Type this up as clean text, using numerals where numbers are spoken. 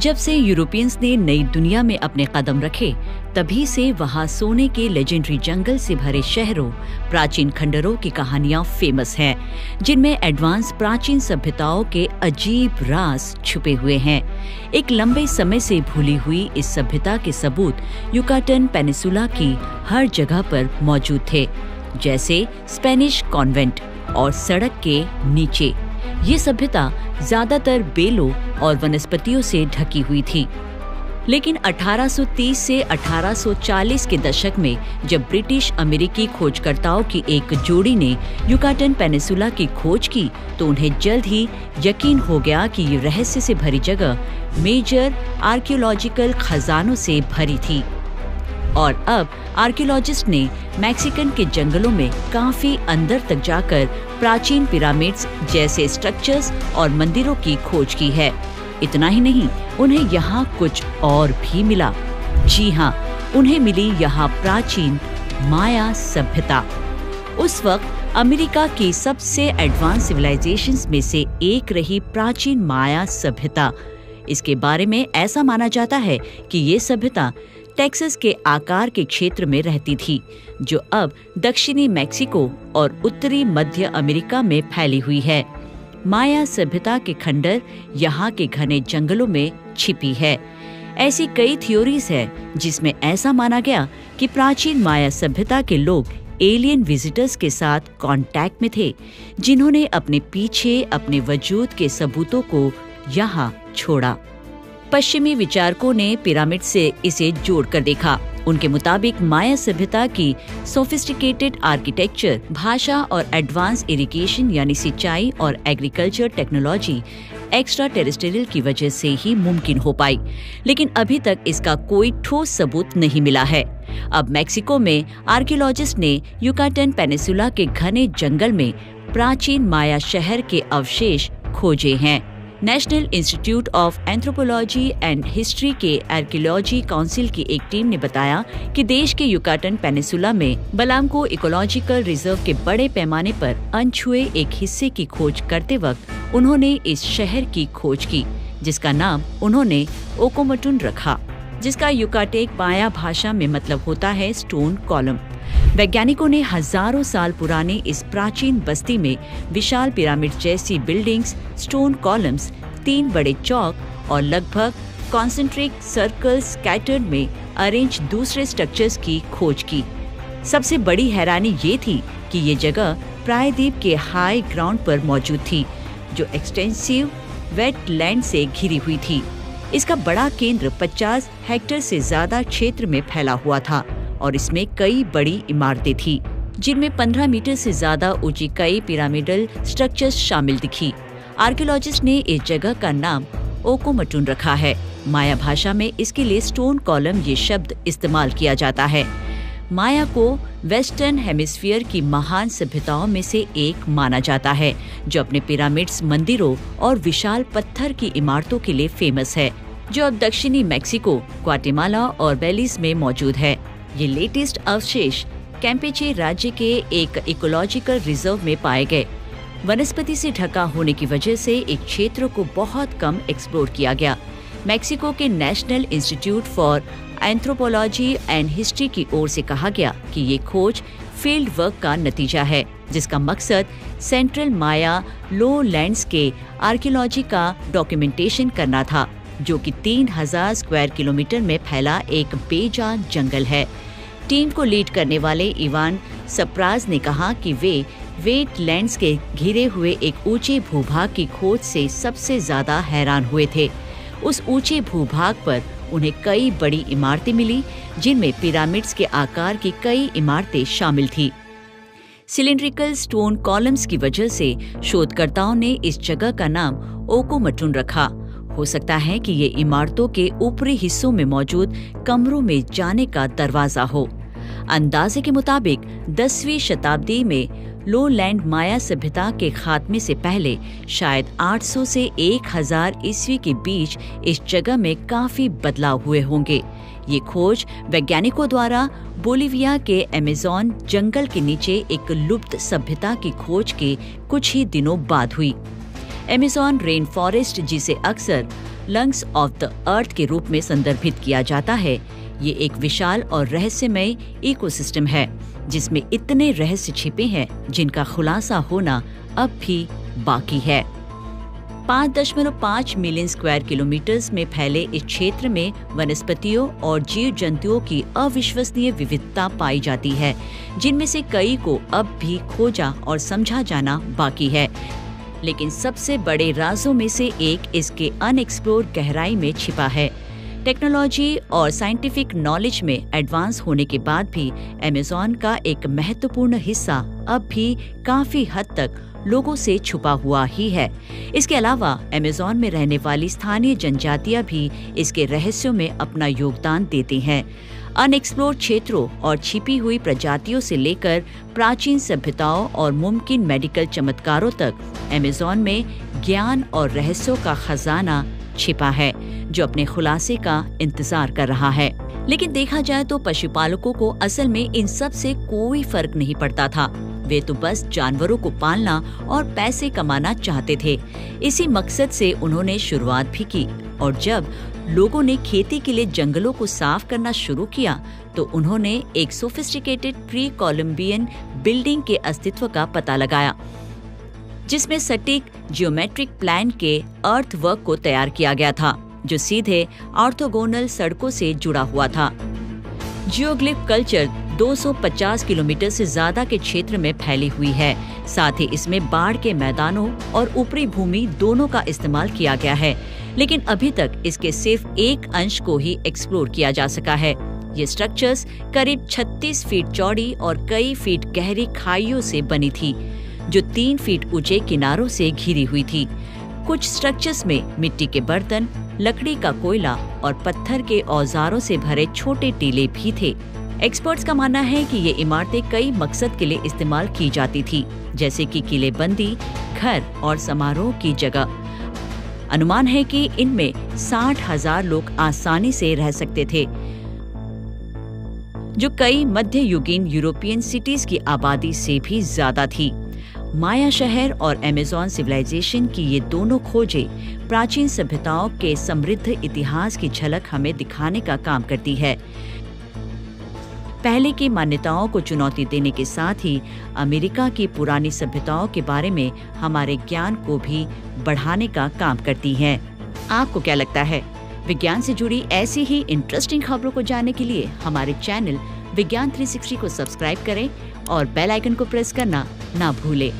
जब से यूरोपियंस ने नई दुनिया में अपने कदम रखे, तभी से वहाँ सोने के लेजेंडरी जंगल से भरे शहरों, प्राचीन खंडरों की कहानियां फेमस हैं, जिनमें एडवांस प्राचीन सभ्यताओं के अजीब राज छुपे हुए हैं। एक लंबे समय से भूली हुई इस सभ्यता के सबूत युकाटन पेनिसुला की हर जगह पर मौजूद थे, जैसे स्पेनिश कॉन्वेंट और सड़क के नीचे। ये सभ्यता ज्यादातर बेलों और वनस्पतियों से ढकी हुई थी। लेकिन 1830 से 1840 के दशक में जब ब्रिटिश अमेरिकी खोजकर्ताओं की एक जोड़ी ने युकाटन पेनिसुला की खोज की, तो उन्हें जल्द ही यकीन हो गया कि ये रहस्य से भरी जगह मेजर आर्कियोलॉजिकल खजानों से भरी थी। और अब आर्कियोलॉजिस्ट ने मैक्सिकन के जंगलों में काफी अंदर तक जाकर प्राचीन पिरामिड्स जैसे स्ट्रक्चर्स और मंदिरों की खोज की है। इतना ही नहीं, उन्हें यहाँ कुछ और भी मिला। जी हाँ, उन्हें मिली यहाँ प्राचीन माया सभ्यता। उस वक्त अमेरिका की सबसे एडवांस सिविलाइजेशंस में से एक रही प्राचीन माया सभ्यता। इसके बारे में ऐसा माना जाता है कि ये सभ्यता टेक्सास के आकार के क्षेत्र में रहती थी, जो अब दक्षिणी मेक्सिको और उत्तरी मध्य अमेरिका में फैली हुई है। माया सभ्यता के खंडर यहाँ के घने जंगलों में छिपी है। ऐसी कई थ्योरीज है जिसमें ऐसा माना गया कि प्राचीन माया सभ्यता के लोग एलियन विजिटर्स के साथ कांटेक्ट में थे, जिन्होंने अपने पीछे अपने वजूद के सबूतों को यहाँ छोड़ा। पश्चिमी विचारकों ने पिरामिड से इसे जोड़कर देखा। उनके मुताबिक माया सभ्यता की सोफिस्टिकेटेड आर्किटेक्चर, भाषा और एडवांस इरिगेशन यानी सिंचाई और एग्रीकल्चर टेक्नोलॉजी एक्स्ट्रा टेरेस्ट्रियल की वजह से ही मुमकिन हो पाई। लेकिन अभी तक इसका कोई ठोस सबूत नहीं मिला है। अब मैक्सिको में आर्कियोलॉजिस्ट ने युकाटन पेनिसुला के घने जंगल में प्राचीन माया शहर के अवशेष खोजे हैं। National institute of anthropology and history के आर्कियोलॉजी काउंसिल की एक टीम ने बताया कि देश के युकाटन पेनिसुला में बलामको इकोलॉजिकल रिजर्व के बड़े पैमाने पर अनछुए एक हिस्से की खोज करते वक्त उन्होंने इस शहर की खोज की, जिसका नाम उन्होंने ओकोमटुन रखा, जिसका युकाटेक माया भाषा में मतलब होता है स्टोन कॉलम। वैज्ञानिकों ने हजारों साल पुराने इस प्राचीन बस्ती में विशाल पिरामिड जैसी बिल्डिंग्स, स्टोन कॉलम्स, 3 बड़े चौक और लगभग कॉन्सेंट्रिक सर्कल स्कैटर्ड में अरेंज दूसरे स्ट्रक्चर्स की खोज की। सबसे बड़ी हैरानी ये थी कि ये जगह प्रायद्वीप के हाई ग्राउंड पर मौजूद थी, जो एक्सटेंसिव वेटलैंड से घिरी हुई थी। इसका बड़ा केंद्र 50 हेक्टेयर से ज्यादा क्षेत्र में फैला हुआ था और इसमें कई बड़ी इमारतें थी, जिनमें 15 मीटर से ज्यादा ऊंची कई पिरामिडल स्ट्रक्चर्स शामिल दिखी। आर्कियोलॉजिस्ट ने इस जगह का नाम ओकोमटुन रखा है। माया भाषा में इसके लिए स्टोन कॉलम ये शब्द इस्तेमाल किया जाता है। माया को वेस्टर्न हेमिस्फीयर की महान सभ्यताओं में से एक माना जाता है, जो अपने पिरामिड्स, मंदिरों और विशाल पत्थर की इमारतों के लिए फेमस है, जो अब दक्षिणी मेक्सिको, ग्वाटेमाला और बेलिज में मौजूद है। ये लेटेस्ट अवशेष कैम्पेचे राज्य के एक इकोलॉजिकल रिजर्व में पाए गए। वनस्पति से ढका होने की वजह से एक क्षेत्र को बहुत कम एक्सप्लोर किया गया। मेक्सिको के national institute for anthropology and history की ओर से कहा गया कि ये खोज फील्ड वर्क का नतीजा है, जिसका मकसद सेंट्रल माया लो लैंड्स के आर्कियोलॉजी का डॉक्यूमेंटेशन करना था, जो कि 3000 स्क्वायर किलोमीटर में फैला एक बेजान जंगल है। टीम को लीड करने वाले इवान सप्राज ने कहा कि वे वेटलैंड्स के घिरे हुए एक ऊंचे भूभाग की खोज से सबसे ज्यादा हैरान हुए थे। उस ऊंचे भूभाग पर उन्हें कई बड़ी इमारतें मिली, जिनमें पिरामिड्स के आकार की कई इमारतें शामिल थी। सिलिंड्रिकल स्टोन कॉलम्स की वजह से शोधकर्ताओं ने इस जगह का नाम ओकोमटुन रखा। हो सकता है कि ये इमारतों के ऊपरी हिस्सों में मौजूद कमरों में जाने का दरवाजा हो। अंदाजे के मुताबिक 10वीं शताब्दी में लोलैंड माया सभ्यता के खात्मे से पहले शायद 800 से 1000 ईस्वी के बीच इस जगह में काफी बदलाव हुए होंगे। ये खोज वैज्ञानिकों द्वारा बोलिविया के अमेज़न जंगल के नीचे एक लुप्त सभ्यता की खोज के कुछ ही दिनों बाद हुई। अमेज़न रेन फॉरेस्ट, जिसे अक्सर लंग्स ऑफ द अर्थ के रूप में संदर्भित किया जाता है। ये एक विशाल और रहस्यमय इकोसिस्टम है जिसमें इतने रहस्य छिपे हैं जिनका खुलासा होना अब भी बाकी है। 5.5 मिलियन स्क्वायर किलोमीटर्स में फैले इस क्षेत्र में वनस्पतियों और जीव जंतुओं की अविश्वसनीय विविधता पाई जाती है, जिनमें से कई को अब भी खोजा और समझा जाना बाकी है। लेकिन सबसे बड़े राजों में से एक इसके अनएक्सप्लोर गहराई में छिपा है। टेक्नोलॉजी और साइंटिफिक नॉलेज में एडवांस होने के बाद भी अमेज़न का एक महत्वपूर्ण हिस्सा अब भी काफी हद तक लोगों से छुपा हुआ ही है। इसके अलावा अमेज़न में रहने वाली स्थानीय जनजातियां भी इसके रहस्यों में अपना योगदान देती हैं। अनएक्सप्लोर्ड क्षेत्रों और छिपी हुई प्रजातियों से लेकर प्राचीन सभ्यताओं और मुमकिन मेडिकल चमत्कारों तक अमेज़न में ज्ञान और रहस्यों का खजाना छिपा है जो अपने खुलासे का इंतजार कर रहा है। लेकिन देखा जाए तो पशुपालकों को असल में इन सब से कोई फर्क नहीं पड़ता था। वे तो बस जानवरों को पालना और पैसे कमाना चाहते थे। इसी मकसद से उन्होंने शुरुआत भी की और जब लोगों ने खेती के लिए जंगलों को साफ करना शुरू किया तो उन्होंने एक सोफिस्टिकेटेड प्री कोलंबियन बिल्डिंग के अस्तित्व का पता लगाया, जिसमें सटीक जियोमेट्रिक प्लान के अर्थवर्क को तैयार किया गया था जो सीधे ऑर्थोगोनल सड़कों से जुड़ा हुआ था। जियोग्लिफ कल्चर 250 किलोमीटर से ज्यादा के क्षेत्र में फैली हुई है। साथ ही इसमें बाढ़ के मैदानों और ऊपरी भूमि दोनों का इस्तेमाल किया गया है, लेकिन अभी तक इसके सिर्फ एक अंश को ही एक्सप्लोर किया जा सका है। ये स्ट्रक्चर्स करीब 36 फीट चौड़ी और कई फीट गहरी खाइयों से बनी थी, जो 3 फीट ऊंचे किनारों से घिरी हुई थी। कुछ स्ट्रक्चर्स में मिट्टी के बर्तन, लकड़ी का कोयला और पत्थर के औजारों से भरे छोटे टीले भी थे। एक्सपर्ट्स का मानना है कि ये इमारतें कई मकसद के लिए इस्तेमाल की जाती थी, जैसे कि किलेबंदी, घर और समारोह की जगह। अनुमान है कि इनमें 60,000 लोग आसानी से रह सकते थे, जो कई मध्ययुगीन यूरोपियन सिटीज की आबादी से भी ज्यादा थी। माया शहर और अमेज़न सिविलाइजेशन की ये दोनों खोजें प्राचीन सभ्यताओं के समृद्ध इतिहास की झलक हमें दिखाने का काम करती है। पहले की मान्यताओं को चुनौती देने के साथ ही अमेरिका की पुरानी सभ्यताओं के बारे में हमारे ज्ञान को भी बढ़ाने का काम करती हैं। आपको क्या लगता है? विज्ञान से जुड़ी ऐसी ही इंटरेस्टिंग खबरों को जानने के लिए हमारे चैनल विज्ञान 360 को सब्सक्राइब करें और बेल आइकन को प्रेस करना ना भूलें।